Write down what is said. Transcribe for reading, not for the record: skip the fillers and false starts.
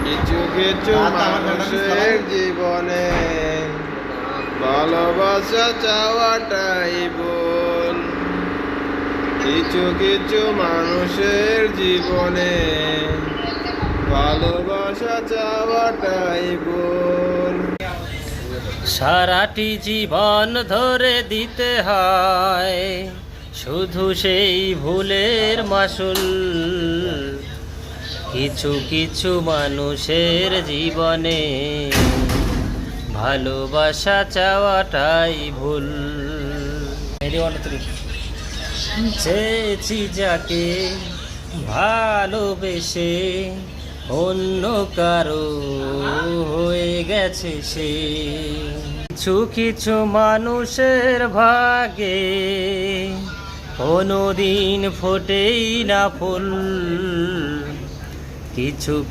কিছু কিছু মানুষের জীবনে ভালোবাসা চাওয়াটাই ভুল। কিছু কিছু মানুষের জীবনে ভালোবাসা চাওয়াটাই ভুল। সারাটি জীবন ধরে দিতে হয় শুধু সেই ভুলের মাসুল। কিছু কিছু মানুষের জীবনে ভালোবাসা চাওয়াটাই ভুল। চেয়েছি যাকে ভালোবেসে অন্য কারো হয়ে গেছে সে। কিছু কিছু মানুষের ভাগে কোনোদিন ফোটেই না ফুল। কিছু